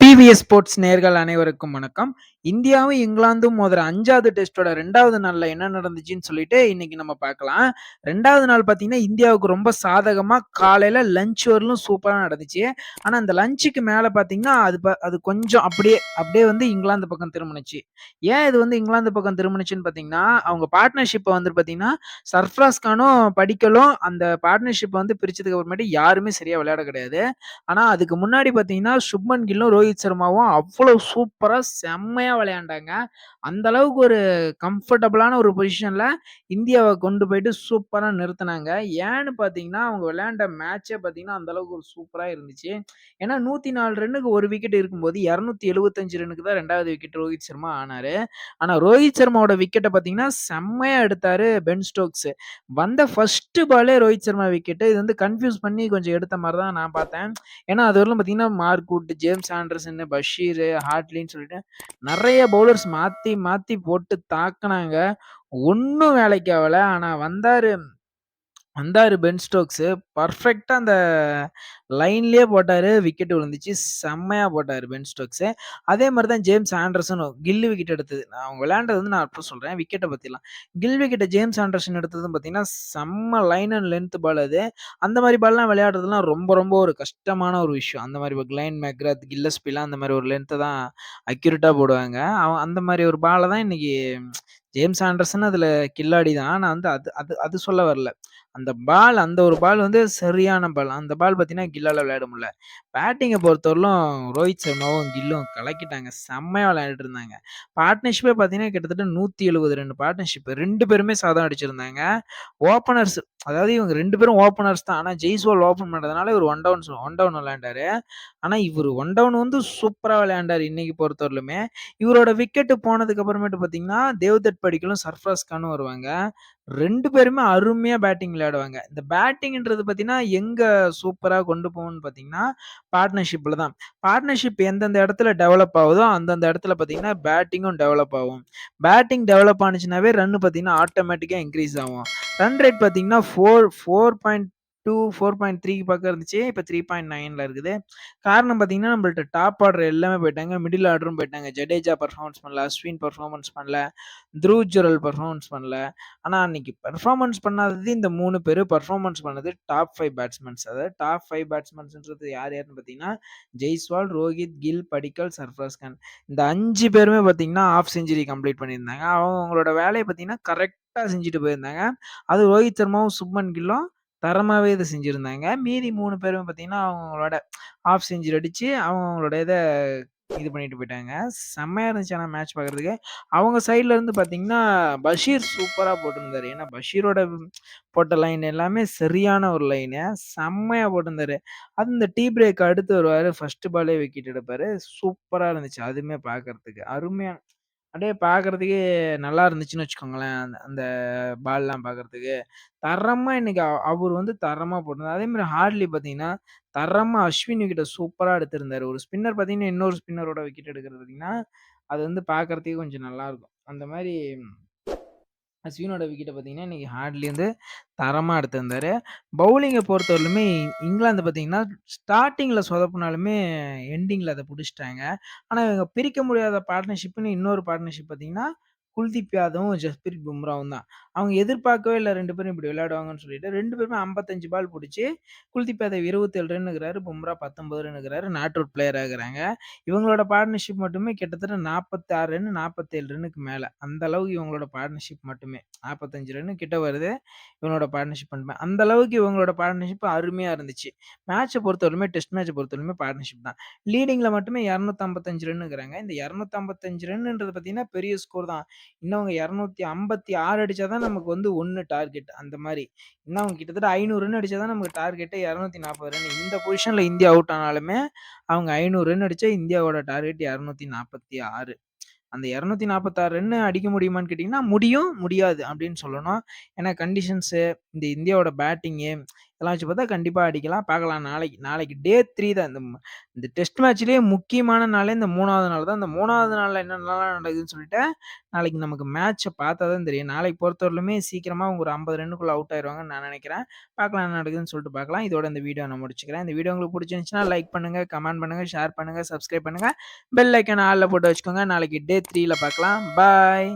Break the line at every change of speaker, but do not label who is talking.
TVS sports நேயர்கள் அனைவருக்கும் வணக்கம். இந்தியாவும், இங்கிலாந்தும் மோதுற 5வது டெஸ்டோட 2வது நாள்ல என்ன நடந்துச்சுன்னு சொல்லிட்டு இன்னைக்கு நம்ம பார்க்கலாம். 2வது நாள் பார்த்தீங்கன்னா, இந்தியாவுக்கு ரொம்ப சாதகமா காலையில லஞ்ச் வரலும் சூப்பரா நடந்துச்சு. ஆனா, அந்த லஞ்சுக்கு மேல பார்த்தீங்கன்னா, அது கொஞ்சம் அப்படியே அப்படியே வந்து இங்கிலாந்து பக்கம் திரும்புனுச்சு. ஏன் இது வந்து இங்கிலாந்து பக்கம் திரும்புனுச்சுன்னு பார்த்தீங்கன்னா, அவங்க பார்ட்னர்ஷிப்ப வந்து பார்த்தீங்கன்னா, சர்ஃப்ராஸ் கானும், படிக்கலும் அந்த பார்ட்னர்ஷிப்ப வந்து பிரிச்சதுக்கு அப்புறமேட்டு யாருமே சரியா விளையாட கிடையாது. ஆனா, அதுக்கு முன்னாடி பார்த்தீங்கன்னா, சுப்மன் கில்லும், ரோஹித் சர்மாவும் அவ்வளோ சூப்பரா செம்மையா விளையாண்டாங்க. அந்த அளவுக்கு ஒரு கம்ஃபர்டபுளான ஒரு பொசிஷன்ல இந்தியாவ கொண்டு போயிட்டு சூப்பரா நிறுத்துனாங்க. ஏன்னு பார்த்தீங்கன்னா, அவங்க விளையாண்ட மேட்சே பார்த்தீங்கன்னா, அந்த அளவுக்கு ஒரு சூப்பரா இருந்துச்சு. ஏன்னா 104 ரன்னுக்கு 1 விக்கெட் இருக்கும்போது, 275 ரன்னுக்கு தான் 2வது விக்கெட் ரோஹித் சர்மா ஆனாரு. ஆனா, ரோஹித் சர்மாவோட விக்கெட்ட பார்த்தீங்கன்னா, செம்மையா எடுத்தாரு பென் ஸ்டோக்ஸ். வந்த ஃபர்ஸ்ட் பாலே ரோஹித் சர்மா விக்கெட். இது வந்து கன்ஃப்யூஸ் பண்ணி கொஞ்சம் எடுத்த மாரி தான் நான் பார்த்தேன். ஏன்னா, அதுவரையிலும் பார்த்தீங்கன்னா, மார்க்வுட், ஜேம்ஸ் ஆண்டர்சன், பஷீர், ஹார்ட்லின்னு சொல்லிட்டு நெறைய பவுலர்ஸ் மாத்தி, மாத்தி போட்டு தாக்குனாங்க. ஒண்ணும் வேலைக்கு ஆவல. ஆனா வந்தாரு பென் ஸ்டோக்ஸு. பெர்ஃபெக்ட்டா அந்த லைன்லயே போட்டாரு. விக்கெட் விழுந்துச்சு. செம்மையா போட்டாரு பென் ஸ்டோக்ஸு. அதே மாரி தான் ஜேம்ஸ் ஆண்டர்சனும் கில் விக்கெட் எடுத்தது. அவங்க விளையாண்டது வந்து நான் அப்புறம் சொல்றேன். விக்கெட்ட பத்திலாம். கில் விக்கெட்ட ஜேம்ஸ் ஆண்டர்சன் எடுத்ததும் பார்த்தீங்கன்னா, செம்ம லைன் அண்ட் லென்த் பால் அது. அந்த மாரி பால்லாம் விளையாடுறதுலாம் ரொம்ப, ரொம்ப ஒரு கஷ்டமான ஒரு விஷயம். அந்த மாரி கிளைன் மெக்ராத், கில்லஸ்பிலாம் அந்த மாரி ஒரு லென்த்த தான் அக்யூரேட்டா போடுவாங்க. அந்த மாரி ஒரு பால தான் இன்னைக்கு ஜேம்ஸ் ஆண்டர்சன் அதுல கில்லாடி தான். நான் வந்து அது அது அது சொல்ல வரல. அந்த ஒரு பால் வந்து சரியான பால். அந்த பால் பார்த்தீங்கன்னா, கில்லால விளையாட முடியல. பேட்டிங்க பொறுத்தவரையிலும் ரோஹித் சர்மாவும், கில்லும் கலக்கிட்டாங்க. செம்மையா விளையாண்டுட்டு இருந்தாங்க. பார்ட்னர்ஷிப்பே பார்த்தீங்கன்னா, கிட்டத்தட்ட 172 பார்ட்னர்ஷிப். 2 பேருமே சதம் அடிச்சிருந்தாங்க. ஓப்பனர்ஸ் அதாவது இவங்க 2 பேரும் ஓப்பனர்ஸ் தான். ஆனா ஜெய்ஸ்வால் ஓப்பன் பண்றதுனால இவரு ஒன் டவுன் விளையாண்டாரு. ஆனா இவரு ஒன் டவுன் வந்து சூப்பரா விளையாண்டாரு இன்னைக்கு பொறுத்தவரையிலுமே. இவரோட விக்கெட் போனதுக்கு அப்புறமேட்டு பார்த்தீங்கன்னா, தேவ்தத் படிக்கலும், சர்ஃப்ராஸ் கானும் வருவாங்க. 2 பேருமே அருமையா பேட்டிங் விளையாடுவாங்க. இந்த பேட்டிங்ன்றது பார்த்தீங்கன்னா, எங்க சூப்பரா கொண்டு போகும்ன்னு பார்த்தீங்கன்னா, பார்ட்னர்ஷிப்ல தான். பார்ட்னர்ஷிப் எந்தெந்த இடத்துல டெவலப் ஆகுதோ, அந்தந்த இடத்துல பார்த்தீங்கன்னா, பேட்டிங்கும் டெவலப் ஆகும். பேட்டிங் டெவலப் ஆனுச்சுனாவே ரன் பார்த்தீங்கன்னா, ஆட்டோமேட்டிக்கா இன்கிரீஸ் ஆகும். ரன் ரேட் பார்த்தீங்கன்னா, 4.2, 4.3 பக்கம் இருந்துச்சு. இப்ப 3.9ல இருக்குது. காரணம் பார்த்தீங்கன்னா, நம்மள்ட்ட டாப் ஆர்டர் எல்லாமே போயிட்டாங்க. மிடில் ஆர்டரும் போயிட்டாங்க. ஜடேஜா பெர்ஃபார்மன்ஸ் பண்ணல. அஸ்வின் பெர்ஃபார்மன்ஸ் பண்ணல. த்ருவ் ஜுரல் பெர்ஃபார்மன்ஸ் பண்ணல. ஆனா, அன்னைக்கு பெர்ஃபார்மன்ஸ் பண்ணாதது இந்த 3 பேரு. பெர்ஃபார்மன்ஸ் பண்ணது டாப் 5 பேட்ஸ்மேன்ஸ். அதாவது டாப் 5 பேட்ஸ்மேன்ஸ்ன்றது யார் யாருன்னு பார்த்தீங்கன்னா, ஜெய்ஸ்வால், ரோஹித், கில், படிக்கல், சர்ஃப்ராஸ் கான். இந்த 5 பேருமே பார்த்தீங்கன்னா, ஹாஃப் செஞ்சுரி கம்ப்ளீட் பண்ணியிருந்தாங்க. அவங்களோட வேலைய பார்த்தீங்கன்னா, கரெக்ட்டா செஞ்சுட்டு போயிருந்தாங்க. அதுவும் ரோஹித் சர்மாவும், சுப்மன் கில்லும் தரமாவே இத செஞ்சிருந்தாங்க. மீதி 3 பேரும் பார்த்தீங்கன்னா, அவங்களோட ஹாஃப் செஞ்சுரி அடிச்சு அவங்களோட இது பண்ணிட்டு போயிட்டாங்க. செம்மையா இருந்துச்சு ஆனா மேட்ச் பார்க்கறதுக்கு. அவங்க சைட்ல இருந்து பார்த்தீங்கன்னா, பஷீர் சூப்பரா போட்டிருந்தாரு. ஏன்னா பஷீரோட போட்ட லைன் எல்லாமே சரியான ஒரு லைனு. செம்மையா போட்டிருந்தாரு. அதுவும் இந்த டீ பிரேக் அடுத்து வருவாரு. ஃபர்ஸ்ட் பாலே விக்கெட் எடுப்பாரு. சூப்பரா இருந்துச்சு. அதுவுமே பார்க்கறதுக்கு. அருமையா அப்படியே பார்க்கறதுக்கே நல்லா இருந்துச்சுன்னு வச்சுக்கோங்களேன். அந்த அந்த பால்லாம் பார்க்கறதுக்கு. தரமா இன்னைக்கு அவரு வந்து தரமா போட்டிருந்தாரு. அதே மாரி ஹார்ட்லி பார்த்தீங்கன்னா, தரமா அஸ்வின் விக்கெட்ட சூப்பரா எடுத்திருந்தாரு. ஒரு ஸ்பின்னர் பார்த்தீங்கன்னா, இன்னொரு ஸ்பின்னரோட விக்கெட் எடுக்கிறது பார்த்தீங்கன்னா, அது வந்து பார்க்கறதுக்கே கொஞ்சம் நல்லாருக்கும். அந்த மாரி அஸ்வினோட விக்கெட்ட பார்த்தீங்கன்னா, இன்னைக்கு ஹார்ட்லி வந்து தரமா எடுத்திருந்தாரு. பவுலிங்க பொறுத்தவரையிலுமே இங்கிலாந்து பார்த்தீங்கன்னா, ஸ்டார்ட்டிங்ல சொதப்புனாலுமே எண்டிங்ல அத புடிச்சுட்டாங்க. ஆனா, இவங்க பிரிக்க முடியாத பார்ட்னர்ஷிப்ன்னு இன்னொரு பார்ட்னர்ஷிப் பார்த்தீங்கன்னா, குல்தீப் யாதவும், ஜஸ்பிரித் பும்ராவும் தான். அவங்க எதிர்பார்க்கவே இல்ல 2 பேரும் இப்படி விளையாடுவாங்கன்னு சொல்லிட்டு 2 பேருமே 55 பால் புடிச்சு, குல்தீப் யாதவ் 27 ரன்னுக்குறாரு, பும்ரா 19 ரன்னுக்குறாரு. நாட் அவுட் பிளேயர் ஆகுறாங்க. இவங்களோட பார்ட்னர்ஷிப் மட்டுமே கிட்டத்தட்ட 46 ரன், 47 ரன்னுக்கு மேல. அந்த அளவுக்கு இவங்களோட பார்ட்னர்ஷிப் மட்டுமே. 45 ரன்னு கிட்ட வருது. இவங்களோட பார்ட்னர்ஷிப் மட்டுமே. அந்த அளவுக்கு இவங்களோட பார்ட்னர்ஷிப் அருமையா இருந்துச்சு. மேட்ச பொறுத்தவரையுமே டெஸ்ட் மேட்ச பொறுத்தவரையுமே பார்ட்னர்ஷிப் தான். லீடிங்ல மட்டுமே 255 ரன்னுக்குறாங்க. இந்த 255 ரன்னுன்றது பார்த்தீங்கன்னா, பெரிய ஸ்கோர் தான். இன்னும் அவங்க 256 அடிச்சா தான் நமக்கு வந்து 1 டார்கெட் அந்த மாரி. இன்னும் அவங்க கிட்டத்தட்ட 500 ரன் அடிச்சா தான் நமக்கு டார்கெட்டே 240 ரன். இந்த பொசிஷன்ல இந்தியா அவுட் ஆனாலுமே, அவங்க 500 ரன் அடிச்சா இந்தியாவோட டார்கெட் 246. அந்த 246 ரன் அடிக்க முடியுமான்னு கேட்டீங்கன்னா, முடியும், முடியாது அப்படின்னு சொல்லணும். ஏன்னா கண்டிஷன்ஸு, இந்த இந்தியாவோட பேட்டிங்கு, இதெல்லாம் வச்சு பார்த்தா கண்டிப்பா அடிக்கலாம். பார்க்கலாம் நாளைக்கு. நாளைக்கு டே 3 தான். இந்த டெஸ்ட் மேட்ச்லயே முக்கியமான நாளே இந்த 3வது நாள் தான். இந்த 3வது நாள்ல என்னென்னலாம் நடக்குதுன்னு சொல்லிட்டு, நாளைக்கு நமக்கு மேட்ச பார்த்தா தான் தெரியும். நாளைக்கு பொறுத்தவரையிலுமே சீக்கிரமா அவங்க ஒரு 50 ரன்னுக்குள்ள அவுட் ஆயிருவாங்கன்னு நான் நெனைக்கிறேன். பார்க்கலாம் என்ன நடக்குதுன்னு சொல்லிட்டு பார்க்கலாம். இதோட இந்த வீடியோ நான் முடிச்சுக்கிறேன். இந்த வீடியோ உங்களுக்கு புடிச்சிருந்துச்சுன்னா லைக் பண்ணுங்க, கமெண்ட் பண்ணுங்க, ஷேர் பண்ணுங்க, சப்ஸ்கிரைப் பண்ணுங்க. பெல் ஐகான ஆல்ல போட்டு வச்சுக்கோங்க. நாளைக்கு டே 3ல பார்க்கலாம். பாய்.